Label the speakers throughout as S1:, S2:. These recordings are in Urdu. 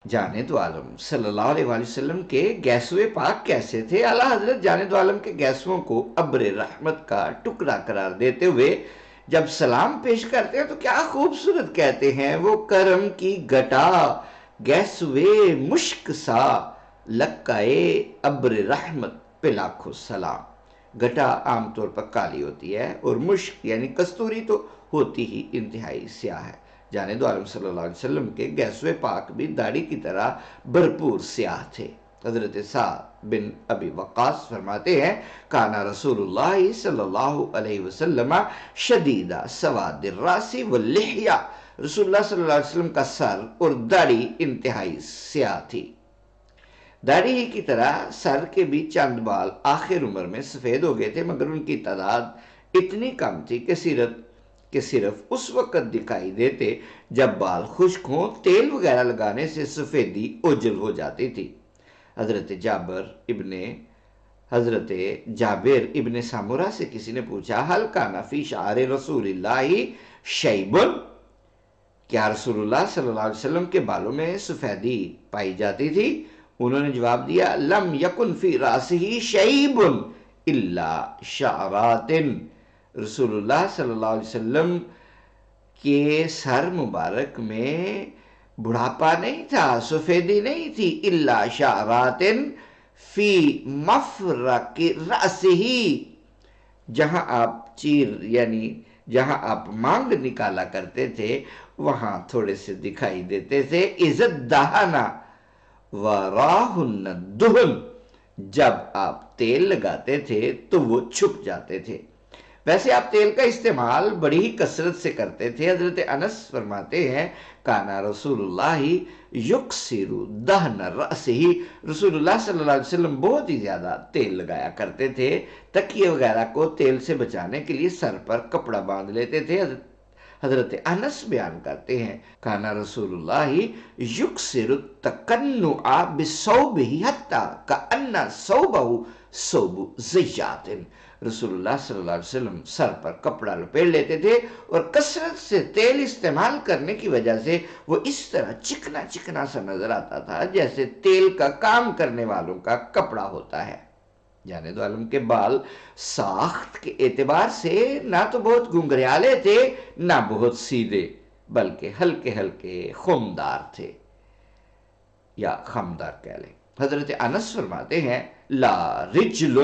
S1: جانے دو عالم صلی اللہ علیہ وآلہ وسلم کے گیسوئے پاک کیسے تھے؟ اعلیٰ حضرت جانے دو عالم کے گیسوؤں کو ابر رحمت کا ٹکڑا قرار دیتے ہوئے جب سلام پیش کرتے ہیں تو کیا خوبصورت کہتے ہیں، وہ کرم کی گٹا گیسوئے مشک سا لکائے ابر رحمت پہ لاکھوں سلام۔ گٹا عام طور پر کالی ہوتی ہے اور مشک یعنی کستوری تو ہوتی ہی انتہائی سیاہ ہے۔ جانے دو عالم صلی اللہ علیہ وسلم کے گیسوئے پاک بھی داڑھی کی طرح بھرپور سیاہ تھے۔ حضرت سعد بن ابی وقاص فرماتے ہیں کانا رسول اللہ صلی اللہ علیہ وسلم شدیدہ سواد الراس واللحیہ، رسول اللہ صلی اللہ علیہ وسلم کا سر اور داڑھی انتہائی سیاہ تھی۔ داڑھی ہی کی طرح سر کے بھی چند بال آخر عمر میں سفید ہو گئے تھے، مگر ان کی تعداد اتنی کم تھی کہ صرف اس وقت دکھائی دیتے جب بال خشک ہوں، تیل وغیرہ لگانے سے سفیدی اوجل ہو جاتی تھی۔ حضرت جابر ابن سامورہ سے کسی نے پوچھا حل کان فی شعر رسول اللہ شیبن، کیا رسول اللہ صلی اللہ علیہ وسلم کے بالوں میں سفیدی پائی جاتی تھی؟ انہوں نے جواب دیا لم یکن فی راسہ شیب الا شعرات، رسول اللہ صلی اللہ علیہ وسلم کے سر مبارک میں بڑھاپا نہیں تھا، سفیدی نہیں تھی، الا شعرات فی مفرق راسہ، جہاں آپ چیر یعنی جہاں آپ مانگ نکالا کرتے تھے وہاں تھوڑے سے دکھائی دیتے تھے۔ عزت دہنا وراہن دہن، جب آپ تیل لگاتے تھے تو وہ چھپ جاتے تھے۔ ویسے آپ تیل کا استعمال بڑی ہی کثرت سے کرتے تھے۔ حضرت انس فرماتے ہیں کانا رسول اللہ یکسر دہن رأسہ، رسول اللہ صلی اللہ علیہ وسلم بہت ہی زیادہ تیل لگایا کرتے تھے، تکیے وغیرہ کو تیل سے بچانے کے لیے سر پر کپڑا باندھ لیتے تھے۔ حضرت انس بیان کرتے ہیں کانا رسول اللہ یکسر التکنع بثوبہ حتی کأن ثوبہ ثوب زیات، رسول اللہ صلی اللہ علیہ وسلم سر پر کپڑا لپیٹ لیتے تھے اور کثرت سے تیل استعمال کرنے کی وجہ سے وہ اس طرح چکنا چکنا سا نظر آتا تھا جیسے تیل کا کام کرنے والوں کا کپڑا ہوتا ہے۔ جانے دو عالم کے بال ساخت کے اعتبار سے نہ تو بہت گنگریالے تھے نہ بہت سیدھے، بلکہ ہلکے ہلکے خمدار تھے یا خمدار کہہ لیں۔ حضرت انس فرماتے ہیں لا رجل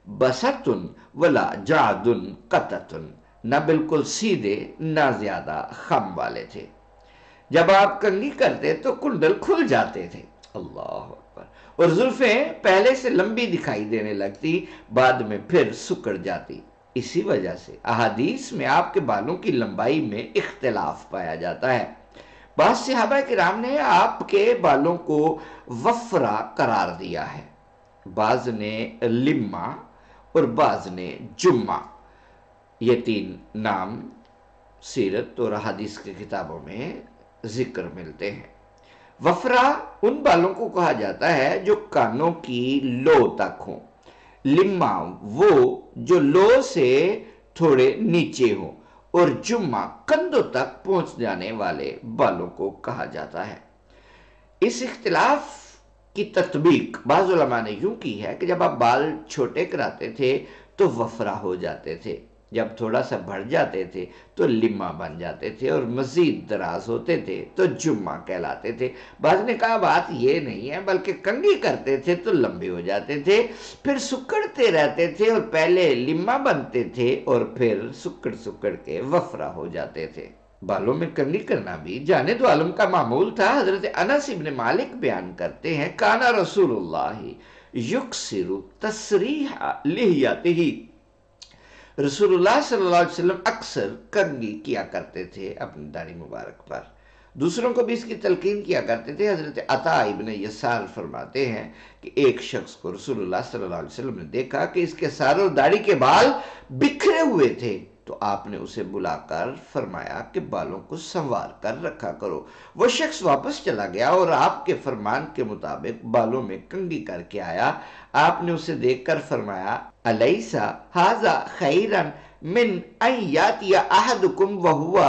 S1: بسطن ولا جعد قطتن، نہ بالکل سیدھے نہ زیادہ خم والے تھے۔ جب آپ کنگھی کرتے تو کنڈل کھل جاتے تھے، اللہ اکبر، اور زلفیں پہلے سے لمبی دکھائی دینے لگتی، بعد میں پھر سکڑ جاتی۔ اسی وجہ سے احادیث میں آپ کے بالوں کی لمبائی میں اختلاف پایا جاتا ہے۔ بعض صحابہ کرام نے آپ کے بالوں کو وفرا قرار دیا ہے، بعض نے لما اور بعض نے جمعہ، یہ تین نام سیرت اور حدیث کی کتابوں میں ذکر ملتے ہیں۔ وفرا ان بالوں کو کہا جاتا ہے جو کانوں کی لو تک ہوں، لما وہ جو لو سے تھوڑے نیچے ہوں، اور جمعہ کندھوں تک پہنچ جانے والے بالوں کو کہا جاتا ہے۔ اس اختلاف کی تطبیق بعض علماء نے یوں کی ہے کہ جب آپ بال چھوٹے کراتے تھے تو وفرا ہو جاتے تھے، جب تھوڑا سا بڑھ جاتے تھے تو لما بن جاتے تھے، اور مزید دراز ہوتے تھے تو جمعہ کہلاتے تھے۔ بعض نے کہا بات یہ نہیں ہے، بلکہ کنگھی کرتے تھے تو لمبے ہو جاتے تھے، پھر سکڑتے رہتے تھے اور پہلے لما بنتے تھے اور پھر سکڑ سکڑ کے وفرا ہو جاتے تھے۔ بالوں میں کنگھی کرنا بھی جانے دو عالم کا معمول تھا۔ حضرت انس ابن مالک بیان کرتے ہیں کانا رسول اللہ یکسر تسریح لحیتہ، رسول اللہ صلی اللہ علیہ وسلم اکثر کنگھی کیا کرتے تھے اپنی داڑھی مبارک پر، دوسروں کو بھی اس کی تلقین کیا کرتے تھے۔ حضرت عطا ابن یسار فرماتے ہیں کہ ایک شخص کو رسول اللہ صلی اللہ علیہ وسلم نے دیکھا کہ اس کے سر اور داڑھی کے بال بکھرے ہوئے تھے، تو آپ نے اسے بلا کر فرمایا کہ بالوں کو سنوار کر رکھا کرو۔ وہ شخص واپس چلا گیا اور آپ کے فرمان کے مطابق بالوں میں کنگھی کر کے آیا۔ آپ نے اسے دیکھ کر فرمایا الیس ھذا خیرا من ان یاتی احدکم وہو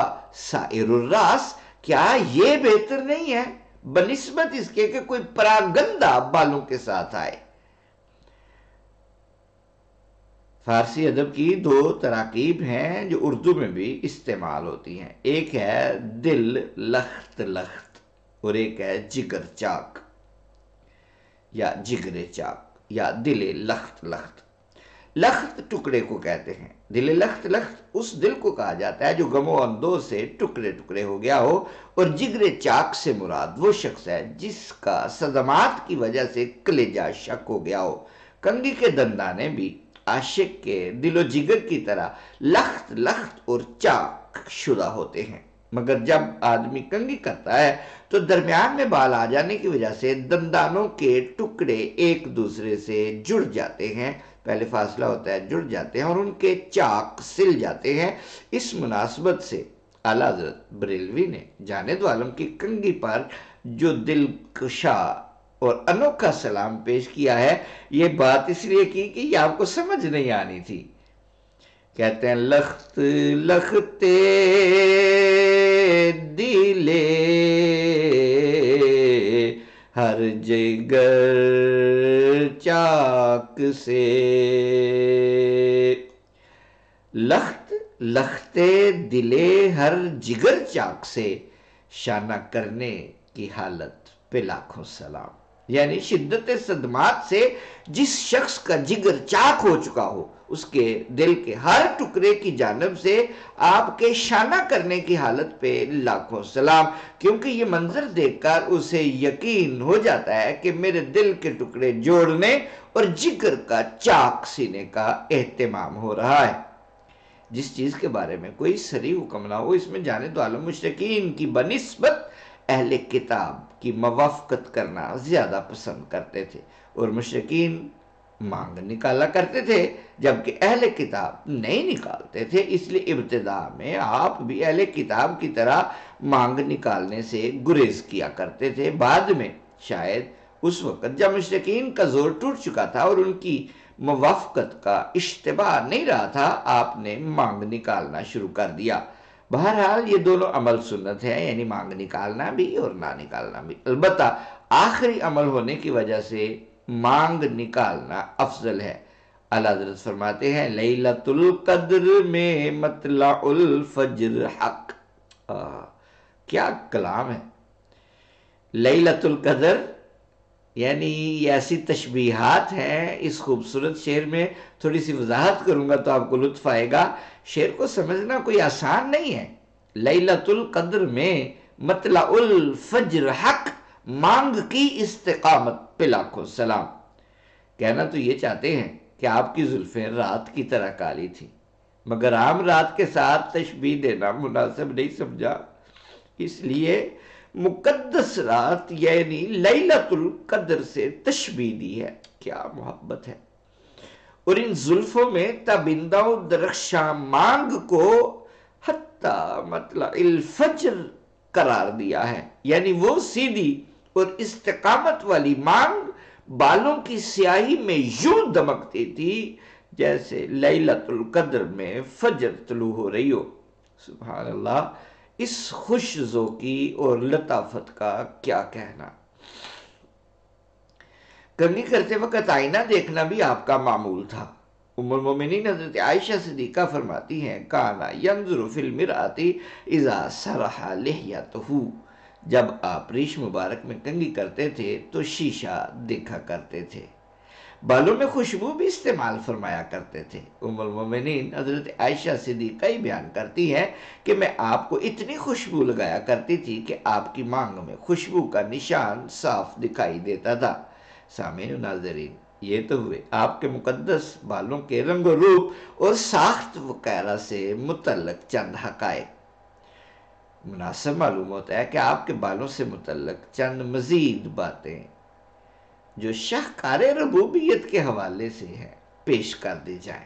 S1: سائر الراس، کیا یہ بہتر نہیں ہے بنسبت اس کے کہ کوئی پراگندہ بالوں کے ساتھ آئے۔ فارسی ادب کی دو تراکیب ہیں جو اردو میں بھی استعمال ہوتی ہیں، ایک ہے دل لخت لخت اور ایک ہے جگر چاک یا جگر چاک یا دل لخت لخت۔ لخت ٹکڑے کو کہتے ہیں، دل لخت لخت اس دل کو کہا جاتا ہے جو غم و اندوہ سے ٹکڑے ٹکڑے ہو گیا ہو، اور جگر چاک سے مراد وہ شخص ہے جس کا صدمات کی وجہ سے کلیجہ شک ہو گیا ہو۔ کنگھی کے دندانے بھی عاشق کے دل و جگر کی طرح لخت لخت اور چاک شدہ ہوتے ہیں، مگر جب آدمی کنگھی کرتا ہے تو درمیان میں بال آ جانے کی وجہ سے دندانوں کے ٹکڑے ایک دوسرے سے جڑ جاتے ہیں، پہلے فاصلہ ہوتا ہے، جڑ جاتے ہیں اور ان کے چاک سل جاتے ہیں۔ اس مناسبت سے اعلیٰ حضرت بریلوی نے جاند عالم کی کنگھی پر جو دلکشا اور انوکھا سلام پیش کیا ہے، یہ بات اس لیے کی کہ یہ آپ کو سمجھ نہیں آنی تھی۔ کہتے ہیں لخت لختے دلے ہر جگر چاک سے، لخت لختے دلے ہر جگر چاک سے، شانہ کرنے کی حالت پہ لاکھوں سلام۔ یعنی شدت صدمات سے جس شخص کا جگر چاک ہو چکا ہو، اس کے دل کے ہر ٹکڑے کی جانب سے آپ کے شانہ کرنے کی حالت پہ لاکھوں سلام، کیونکہ یہ منظر دیکھ کر اسے یقین ہو جاتا ہے کہ میرے دل کے ٹکڑے جوڑنے اور جگر کا چاک سینے کا اہتمام ہو رہا ہے۔ جس چیز کے بارے میں کوئی صریح حکم نہ ہو، اس میں جاند عالم مشرکین کی بنسبت اہل کتاب کی موافقت کرنا زیادہ پسند کرتے تھے، اور مشرکین مانگ نکالا کرتے تھے جبکہ اہل کتاب نہیں نکالتے تھے۔ اس لیے ابتدا میں آپ بھی اہل کتاب کی طرح مانگ نکالنے سے گریز کیا کرتے تھے۔ بعد میں شاید اس وقت جب مشرکین کا زور ٹوٹ چکا تھا اور ان کی موافقت کا اشتباہ نہیں رہا تھا، آپ نے مانگ نکالنا شروع کر دیا۔ بہرحال یہ دونوں عمل سنت ہے، یعنی مانگ نکالنا بھی اور نہ نکالنا بھی، البتہ آخری عمل ہونے کی وجہ سے مانگ نکالنا افضل ہے۔ اعلیٰ حضرت فرماتے ہیں لیلۃ القدر میں مطلع الفجر حق۔ کیا کلام ہے! لیلۃ القدر یعنی یہ ایسی تشبیہات ہیں اس خوبصورت شعر میں، تھوڑی سی وضاحت کروں گا تو آپ کو لطف آئے گا۔ شعر کو سمجھنا کوئی آسان نہیں ہے۔ لیلۃ القدر میں مطلع الفجر حق، مانگ کی استقامت پہ لاکھوں سلام۔ کہنا تو یہ چاہتے ہیں کہ آپ کی زلفیں رات کی طرح کالی تھی، مگر عام رات کے ساتھ تشبیہ دینا مناسب نہیں سمجھا، اس لیے مقدس رات یعنی لیلۃ القدر سے تشبیہ دی ہے۔ کیا محبت ہے! اور ان زلفوں میں تابندہ و درخشاں مانگ کو حتی مطلع الفجر قرار دیا ہے، یعنی وہ سیدھی اور استقامت والی مانگ بالوں کی سیاہی میں یوں دمکتی تھی جیسے لیلۃ القدر میں فجر طلوع ہو رہی ہو۔ سبحان اللہ! اس خوش ذوقی اور لطافت کا کیا کہنا۔ کنگھی کرتے وقت آئینہ دیکھنا بھی آپ کا معمول تھا۔ ام المومنین حضرت عائشہ صدیقہ فرماتی ہیں کانا ینظر فی المرآۃ اذا سرح لحیتہ، جب آپ ریش مبارک میں کنگھی کرتے تھے تو شیشہ دیکھا کرتے تھے۔ بالوں میں خوشبو بھی استعمال فرمایا کرتے تھے۔ ام المومنین حضرت عائشہ صدیقہ ہی بیان کرتی ہیں کہ میں آپ کو اتنی خوشبو لگایا کرتی تھی کہ آپ کی مانگ میں خوشبو کا نشان صاف دکھائی دیتا تھا۔ سامعین و ناظرین، یہ تو ہوئے آپ کے مقدس بالوں کے رنگ و روپ اور ساخت وغیرہ سے متعلق چند حقائق۔ مناسب معلوم ہوتا ہے کہ آپ کے بالوں سے متعلق چند مزید باتیں جو شاہکار ربوبیت کے حوالے سے ہیں پیش کر دی جائیں۔